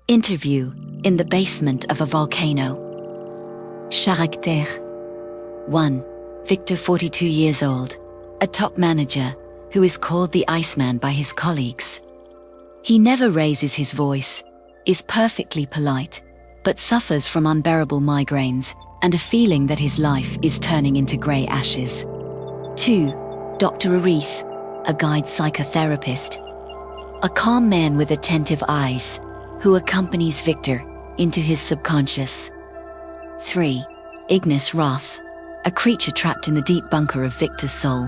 Interview in the basement of a volcano. Caractère. 1. Victor, 42 years old, a top manager who is called the Iceman by his colleagues. He never raises his voice, is perfectly polite, but suffers from unbearable migraines and a feeling that his life is turning into grey ashes. 2. Dr. Aris, a guide psychotherapist, a calm man with attentive eyes who accompanies Victor into his subconscious. 3. Ignis Roth, a creature trapped in the deep bunker of Victor's soul.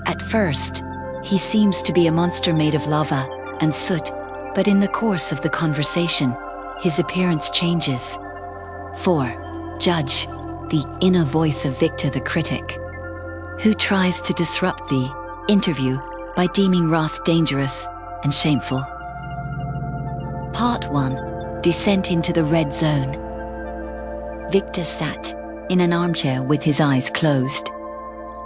At first, he seems to be a monster made of lava and soot, but in the course of the conversation, his appearance changes. 4. Judge, the inner voice of Victor the critic, who tries to disrupt the interview by deeming Roth dangerous and shameful. Part 1. Descent into the red zone. Victor sat in an armchair with his eyes closed.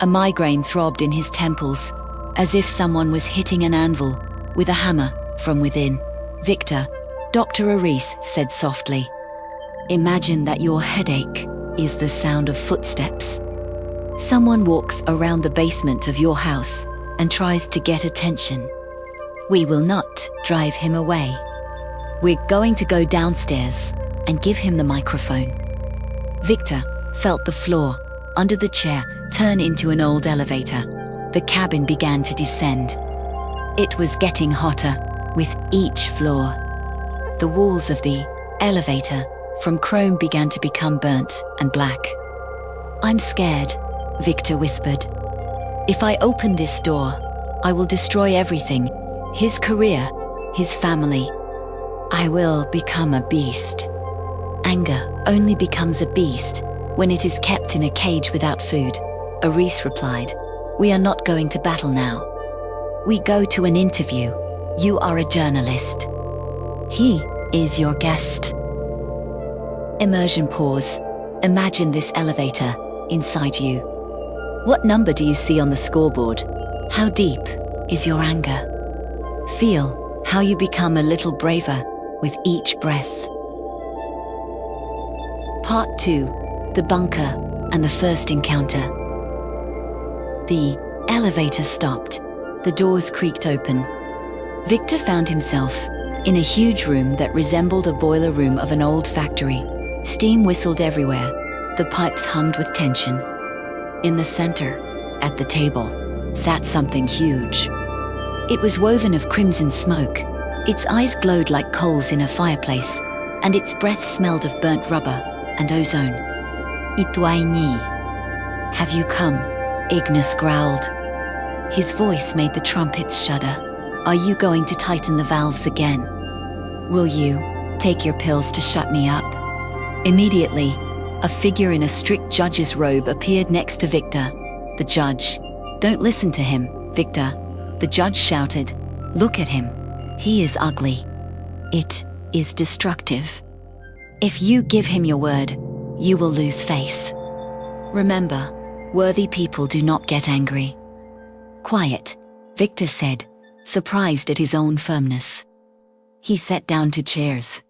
A migraine throbbed in his temples, as if someone was hitting an anvil with a hammer from within. Victor, Dr. Aris said softly, "Imagine that your headache is the sound of footsteps. Someone walks around the basement of your house and tries to get attention. We will not drive him away. We're going to go downstairs and give him the microphone." Victor felt the floor under the chair turn into an old elevator. The cabin began to descend. It was getting hotter with each floor. The walls of the elevator from chrome began to become burnt and black. "I'm scared," Victor whispered. "If I open this door, I will destroy everything, his career, his family. I will become a beast." Anger only becomes a beast when it is kept in a cage without food, Aris replied. "We are not going to battle now. We go to an interview. You are a journalist. He is your guest." Immersion pause. Imagine this elevator inside you. What number do you see on the scoreboard? How deep is your anger? Feel how you become a little braver with each breath. Part 2. The bunker and the first encounter. The elevator stopped. The doors creaked open. Victor found himself in a huge room that resembled a boiler room of an old factory. Steam whistled everywhere. The pipes hummed with tension. In the center, at the table, sat something huge. It was woven of crimson smoke. Its eyes glowed like coals in a fireplace, and its breath smelled of burnt rubber and ozone. "Ituaini. Have you come?" Ignis growled. His voice made the trumpets shudder. "Are you going to tighten the valves again? Will you take your pills to shut me up?" Immediately, a figure in a strict judge's robe appeared next to Victor. "The judge. Don't listen to him, Victor," the judge shouted. "Look at him. He is ugly. It is destructive. If you give him your word, you will lose face. Remember, worthy people do not get angry." "Quiet," Victor said, surprised at his own firmness. He sat down two chairs.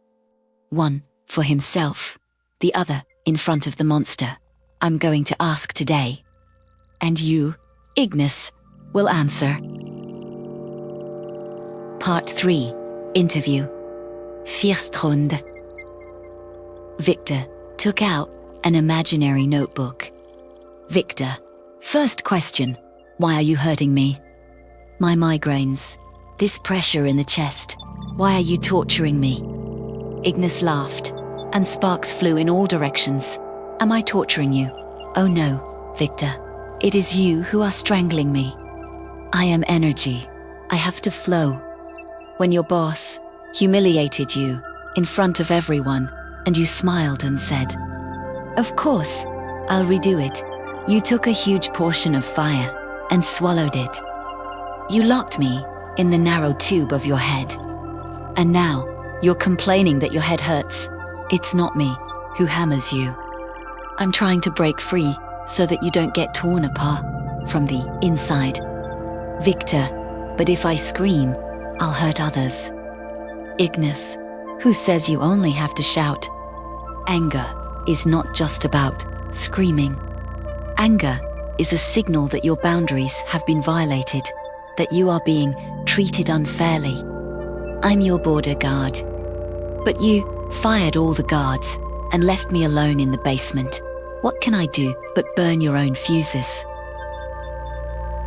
One for himself, the other in front of the monster. "I'm going to ask today. And you, Ignis, will answer." Part 3. Interview. Firstrunde. Victor took out an imaginary notebook. "Victor, first question. Why are you hurting me?" "My migraines. This pressure in the chest. Why are you torturing me?" Ignis laughed, and sparks flew in all directions. "Am I torturing you?" "Oh no, Victor. It is you who are strangling me. I am energy. I have to flow. When your boss humiliated you in front of everyone, and you smiled and said, 'Of course, I'll redo it,' you took a huge portion of fire and swallowed it. You locked me in the narrow tube of your head. And now you're complaining that your head hurts. It's not me who hammers you. I'm trying to break free so that you don't get torn apart from the inside. Victor, but if I scream, I'll hurt others. Ignis, Who says you only have to shout? Anger is not just about screaming. Anger is a signal that your boundaries have been violated, that you are being treated unfairly. I'm your border guard. But you fired all the guards and left me alone in the basement. What can I do but burn your own fuses?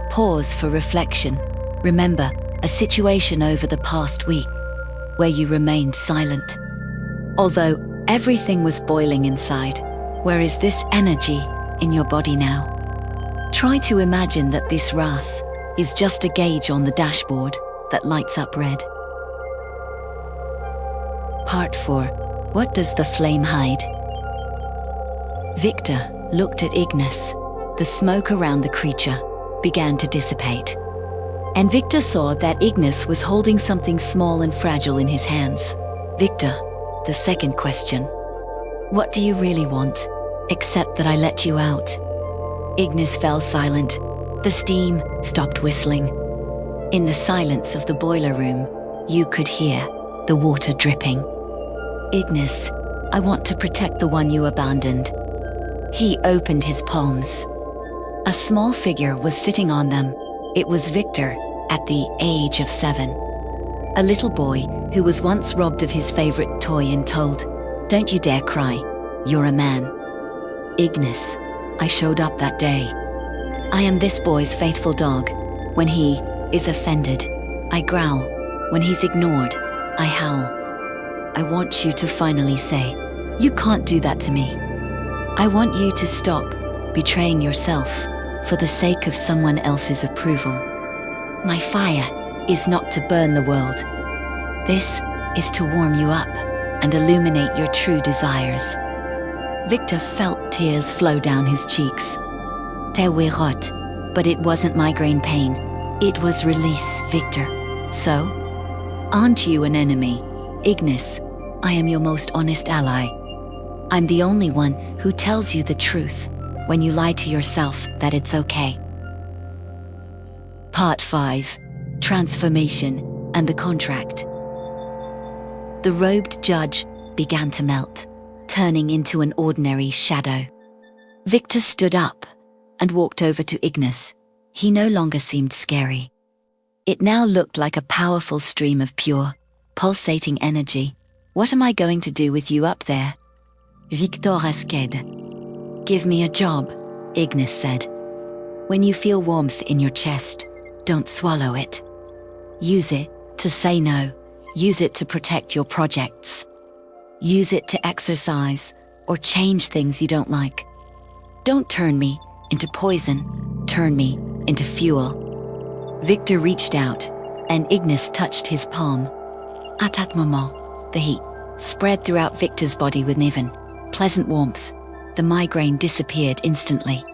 Pause for reflection. Remember a situation over the past week where you remained silent. Although everything was boiling inside, where is this energy in your body now? Try to imagine that this wrath is just a gauge on the dashboard that lights up red. Part 4. What does the flame hide? Victor looked at Ignis. The smoke around the creature began to dissipate, and Victor saw that Ignis was holding something small and fragile in his hands. Victor, the second question. What do you really want, except that I let you out? Ignis fell silent. The steam stopped whistling. In the silence of the boiler room, you could hear the water dripping. Ignis, I want to protect the one you abandoned. He opened his palms. A small figure was sitting on them. It was Victor, at the age of 7. A little boy who was once robbed of his favorite toy and told, "Don't you dare cry, you're a man." Ignis, I showed up that day. I am this boy's faithful dog. When he is offended, I growl. When he's ignored, I howl. I want you to finally say, "You can't do that to me." I want you to stop betraying yourself for the sake of someone else's approval. My fire is not to burn the world. This is to warm you up and illuminate your true desires. Victor felt tears flow down his cheeks. Tewerot, but it wasn't migraine pain. It was release, Victor. So, aren't you an enemy? Ignis, I am your most honest ally. I'm the only one who tells you the truth when you lie to yourself that it's okay. Part 5. Transformation and the contract. The robed judge began to melt, turning into an ordinary shadow. Victor stood up and walked over to Ignis. He no longer seemed scary. It now looked like a powerful stream of pure, pulsating energy. What am I going to do with you up there? Victor Asqued. Give me a job, Ignis said. When you feel warmth in your chest, don't swallow it. Use it to say no. Use it to protect your projects. Use it to exercise or change things you don't like. Don't turn me into poison. Turn me into fuel. Victor reached out, and Ignis touched his palm. At that moment, the heat spread throughout Victor's body with even pleasant warmth. The migraine disappeared instantly.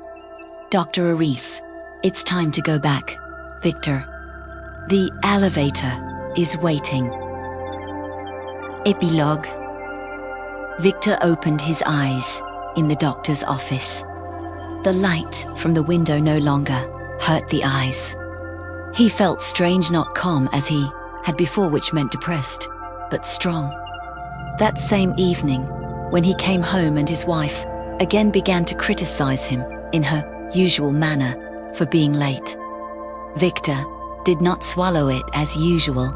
Dr. Aris, it's time to go back. Victor. The elevator is waiting. Epilogue. Victor opened his eyes in the doctor's office. The light from the window no longer hurt the eyes. He felt strange, not calm as he had before, which meant depressed, but strong. That same evening, when he came home and his wife again began to criticize him in her usual manner for being late, Victor did not swallow it as usual.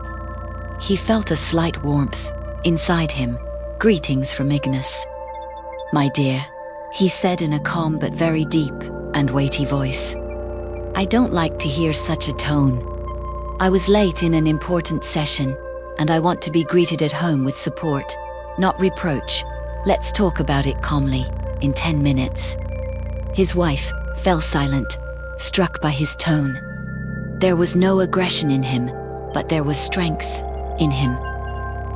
He felt a slight warmth inside him. Greetings from Ignis. My dear, he said in a calm but very deep and weighty voice. I don't like to hear such a tone. I was late in an important session, and I want to be greeted at home with support, not reproach. Let's talk about it calmly, in 10 minutes. His wife fell silent, struck by his tone. There was no aggression in him, but there was strength in him.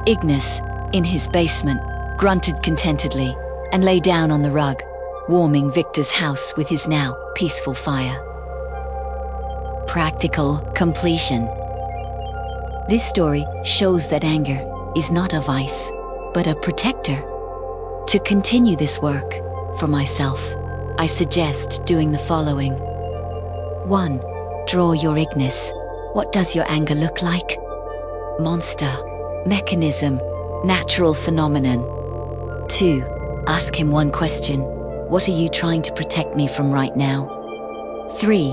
Ignis, in his basement, grunted contentedly and lay down on the rug, warming Victor's house with his now peaceful fire. Practical completion. This story shows that anger is not a vice, but a protector. To continue this work for myself, I suggest doing the following. 1. Draw your Ignis. What does your anger look like? Monster, mechanism, Natural phenomenon. 2. Ask him one question. What are you trying to protect me from right now? 3.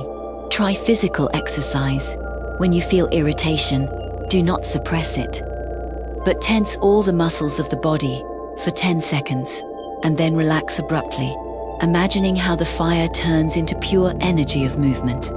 Try physical exercise. When you feel irritation, do not suppress it, but tense all the muscles of the body for 10 seconds, and then relax abruptly, imagining how the fire turns into pure energy of movement.